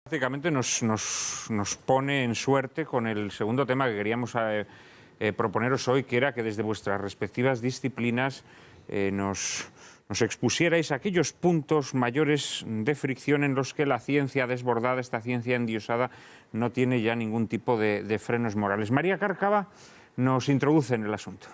Prácticamente nos pone en suerte con el segundo tema que queríamos proponeros hoy, que era que desde vuestras respectivas disciplinas nos expusierais aquellos puntos mayores de fricción en los que la ciencia desbordada, esta ciencia endiosada, no tiene ya ningún tipo de frenos morales. María Cárcava nos introduce en el asunto.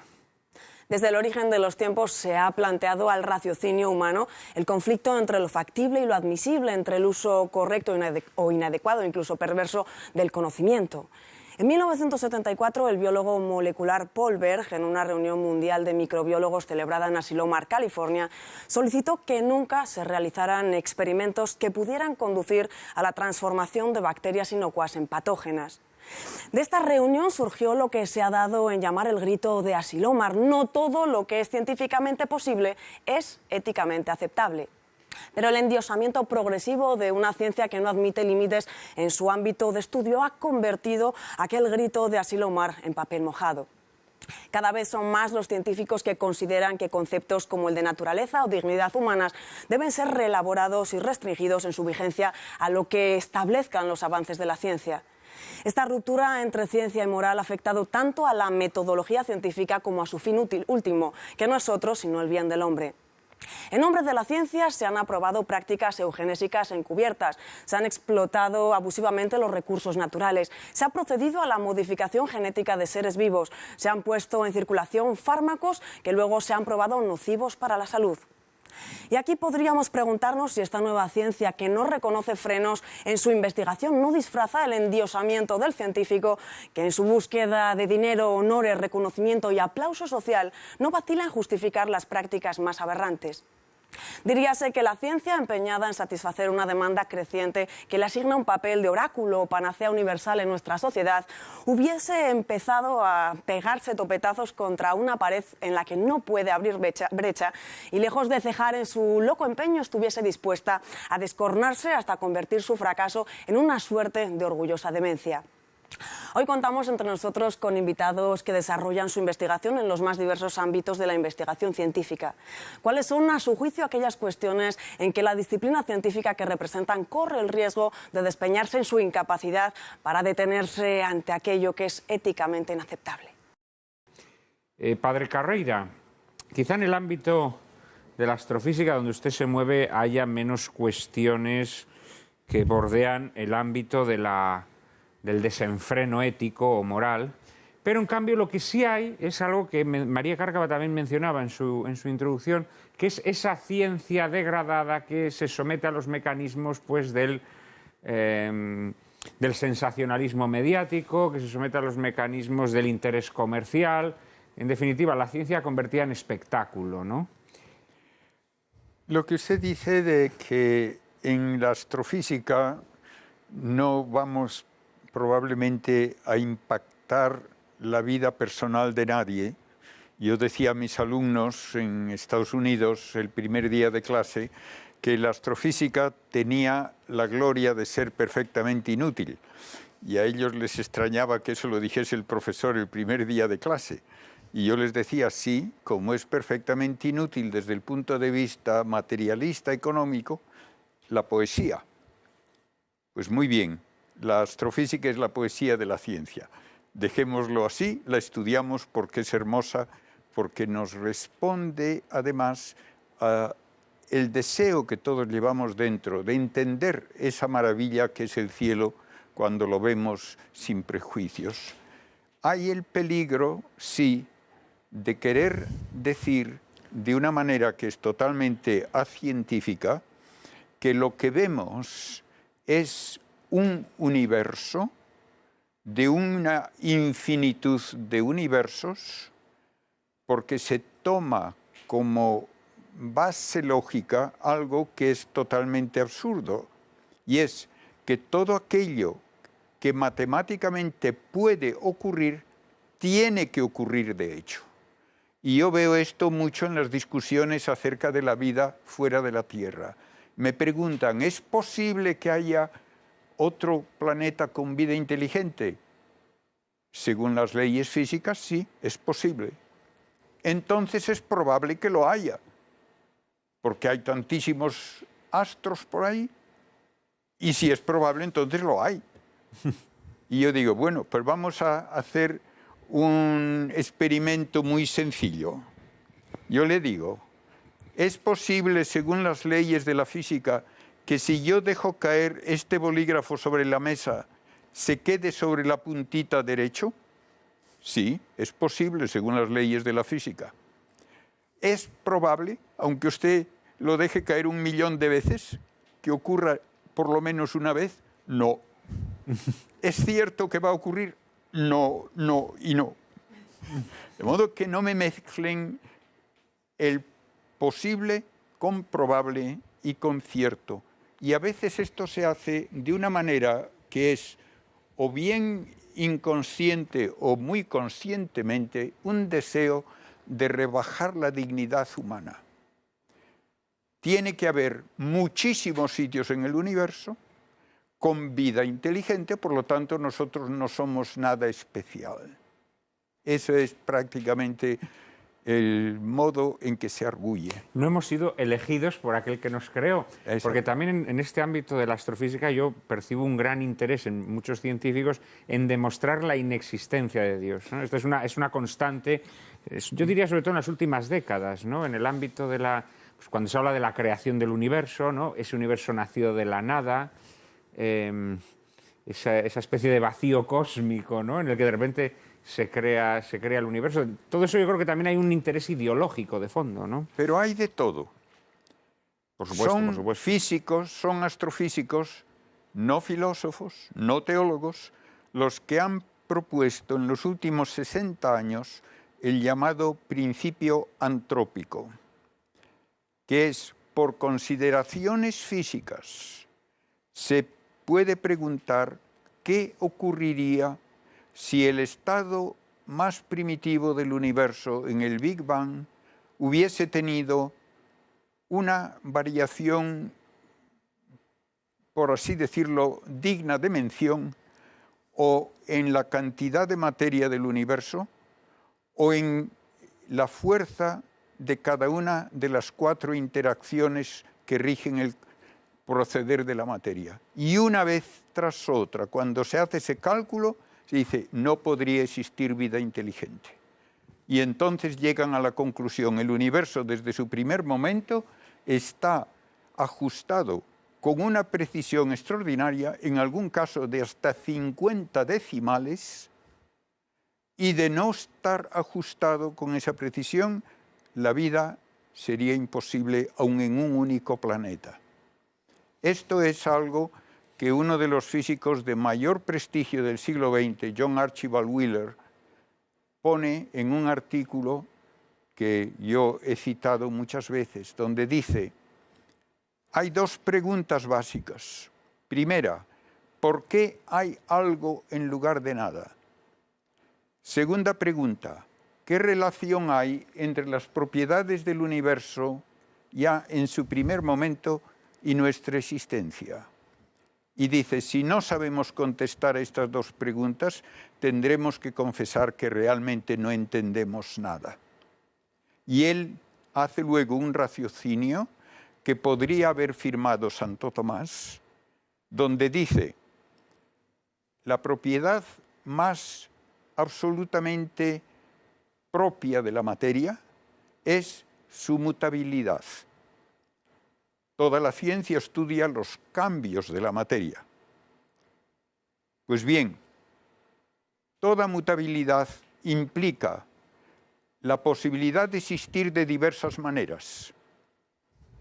Desde el origen de los tiempos se ha planteado al raciocinio humano el conflicto entre lo factible y lo admisible, entre el uso correcto o inadecuado, incluso perverso, del conocimiento. En 1974, el biólogo molecular Paul Berg, en una reunión mundial de microbiólogos celebrada en Asilomar, California, solicitó que nunca se realizaran experimentos que pudieran conducir a la transformación de bacterias inocuas en patógenas. De esta reunión surgió lo que se ha dado en llamar el grito de Asilomar: no todo lo que es científicamente posible es éticamente aceptable. Pero el endiosamiento progresivo de una ciencia que no admite límites en su ámbito de estudio ha convertido aquel grito de Asilomar en papel mojado. Cada vez son más los científicos que consideran que conceptos como el de naturaleza o dignidad humanas deben ser reelaborados y restringidos en su vigencia a lo que establezcan los avances de la ciencia. Esta ruptura entre ciencia y moral ha afectado tanto a la metodología científica como a su fin último, que no es otro sino el bien del hombre. En nombre de la ciencia se han aprobado prácticas eugenésicas encubiertas, se han explotado abusivamente los recursos naturales, se ha procedido a la modificación genética de seres vivos, se han puesto en circulación fármacos que luego se han probado nocivos para la salud. Y aquí podríamos preguntarnos si esta nueva ciencia, que no reconoce frenos en su investigación, no disfraza el endiosamiento del científico, que en su búsqueda de dinero, honores, reconocimiento y aplauso social no vacila en justificar las prácticas más aberrantes. Diríase que la ciencia, empeñada en satisfacer una demanda creciente que le asigna un papel de oráculo o panacea universal en nuestra sociedad, hubiese empezado a pegarse topetazos contra una pared en la que no puede abrir brecha y, lejos de cejar en su loco empeño, estuviese dispuesta a descornarse hasta convertir su fracaso en una suerte de orgullosa demencia. Hoy contamos entre nosotros con invitados que desarrollan su investigación en los más diversos ámbitos de la investigación científica. ¿Cuáles son, a su juicio, aquellas cuestiones en que la disciplina científica que representan corre el riesgo de despeñarse en su incapacidad para detenerse ante aquello que es éticamente inaceptable? Padre Carreira, quizá en el ámbito de la astrofísica donde usted se mueve haya menos cuestiones que bordean el ámbito del desenfreno ético o moral, pero en cambio lo que sí hay es algo que María Cárcava también mencionaba en su introducción, que es esa ciencia degradada que se somete a los mecanismos pues, del sensacionalismo mediático, que se somete a los mecanismos del interés comercial, en definitiva, la ciencia convertida en espectáculo, ¿no? Lo que usted dice de que en la astrofísica no vamos probablemente a impactar la vida personal de nadie. Yo decía a mis alumnos en Estados Unidos el primer día de clase que la astrofísica tenía la gloria de ser perfectamente inútil, y a ellos les extrañaba que eso lo dijese el profesor el primer día de clase. Y yo les decía, sí, como es perfectamente inútil desde el punto de vista materialista económico, la poesía. Pues muy bien. La astrofísica es la poesía de la ciencia. Dejémoslo así, la estudiamos porque es hermosa, porque nos responde además a el deseo que todos llevamos dentro de entender esa maravilla que es el cielo cuando lo vemos sin prejuicios. Hay el peligro, sí, de querer decir de una manera que es totalmente acientífica que lo que vemos es un universo de una infinitud de universos, porque se toma como base lógica algo que es totalmente absurdo, y es que todo aquello que matemáticamente puede ocurrir, tiene que ocurrir de hecho. Y yo veo esto mucho en las discusiones acerca de la vida fuera de la Tierra. Me preguntan, ¿es posible que haya otro planeta con vida inteligente? Según las leyes físicas, sí, es posible. Entonces es probable que lo haya, porque hay tantísimos astros por ahí. Y si es probable, entonces lo hay. Y yo digo, bueno, pues vamos a hacer un experimento muy sencillo. Yo le digo, ¿es posible, según las leyes de la física, que si yo dejo caer este bolígrafo sobre la mesa, se quede sobre la puntita derecho? Sí, es posible, según las leyes de la física. ¿Es probable, aunque usted lo deje caer 1.000.000 de veces, que ocurra por lo menos una vez? No. ¿Es cierto que va a ocurrir? No, no y no. De modo que no me mezclen el posible con probable y con cierto. Y a veces esto se hace de una manera que es o bien inconsciente o muy conscientemente un deseo de rebajar la dignidad humana. Tiene que haber muchísimos sitios en el universo con vida inteligente, por lo tanto nosotros no somos nada especial. Eso es prácticamente el modo en que se arguye. No hemos sido elegidos por aquel que nos creó, porque también en este ámbito de la astrofísica yo percibo un gran interés en muchos científicos en demostrar la inexistencia de Dios, ¿no? Esto es una constante, yo diría sobre todo en las últimas décadas, ¿no? En el ámbito de pues cuando se habla de la creación del universo, ¿no? Ese universo nacido de la nada, esa especie de vacío cósmico, ¿no? En el que de repente se crea el universo. Todo eso yo creo que también hay un interés ideológico de fondo, ¿no? Pero hay de todo. Por supuesto, son por supuesto. Físicos, son astrofísicos, no filósofos, no teólogos, los que han propuesto en los últimos 60 años el llamado principio antrópico, que es, por consideraciones físicas, se puede preguntar qué ocurriría si el estado más primitivo del universo en el Big Bang hubiese tenido una variación, por así decirlo, digna de mención, o en la cantidad de materia del universo, o en la fuerza de cada una de las 4 interacciones que rigen el proceder de la materia. Y una vez tras otra, cuando se hace ese cálculo, se dice, no podría existir vida inteligente. Y entonces llegan a la conclusión, el universo desde su primer momento está ajustado con una precisión extraordinaria, en algún caso de hasta 50 decimales, y de no estar ajustado con esa precisión, la vida sería imposible aun en un único planeta. Esto es algo que uno de los físicos de mayor prestigio del siglo XX, John Archibald Wheeler, pone en un artículo que yo he citado muchas veces, donde dice, hay 2 preguntas básicas. Primera, ¿por qué hay algo en lugar de nada? Segunda pregunta, ¿qué relación hay entre las propiedades del universo ya en su primer momento y nuestra existencia? Y dice, si no sabemos contestar a estas 2 preguntas, tendremos que confesar que realmente no entendemos nada. Y él hace luego un raciocinio que podría haber firmado Santo Tomás, donde dice, la propiedad más absolutamente propia de la materia es su mutabilidad. Toda la ciencia estudia los cambios de la materia. Pues bien, toda mutabilidad implica la posibilidad de existir de diversas maneras.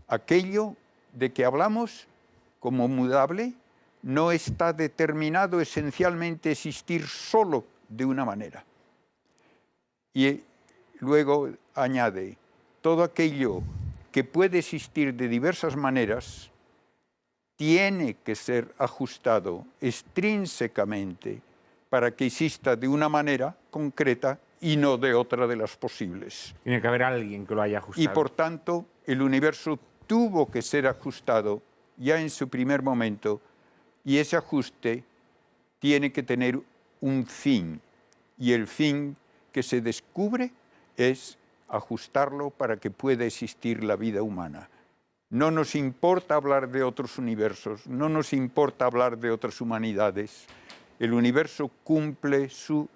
Aquello de que hablamos como mudable no está determinado esencialmente a existir solo de una manera. Y luego añade, todo aquello que puede existir de diversas maneras tiene que ser ajustado extrínsecamente para que exista de una manera concreta y no de otra de las posibles. Tiene que haber alguien que lo haya ajustado. Y por tanto, el universo tuvo que ser ajustado ya en su primer momento, y ese ajuste tiene que tener un fin, y el fin que se descubre es ajustarlo para que pueda existir la vida humana. No nos importa hablar de otros universos, no nos importa hablar de otras humanidades. El universo cumple su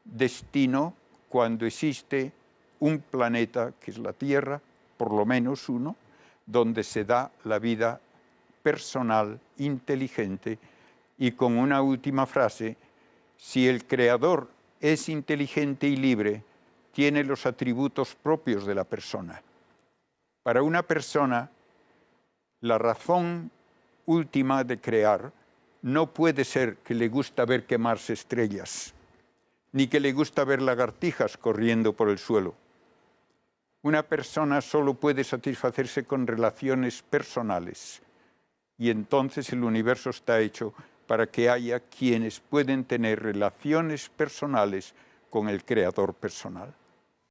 destino cuando existe un planeta, que es la Tierra, por lo menos uno, donde se da la vida personal, inteligente, y con una última frase: si el creador es inteligente y libre, tiene los atributos propios de la persona. Para una persona, la razón última de crear no puede ser que le gusta ver quemarse estrellas, ni que le gusta ver lagartijas corriendo por el suelo. Una persona solo puede satisfacerse con relaciones personales, y entonces el universo está hecho para que haya quienes pueden tener relaciones personales con el creador personal.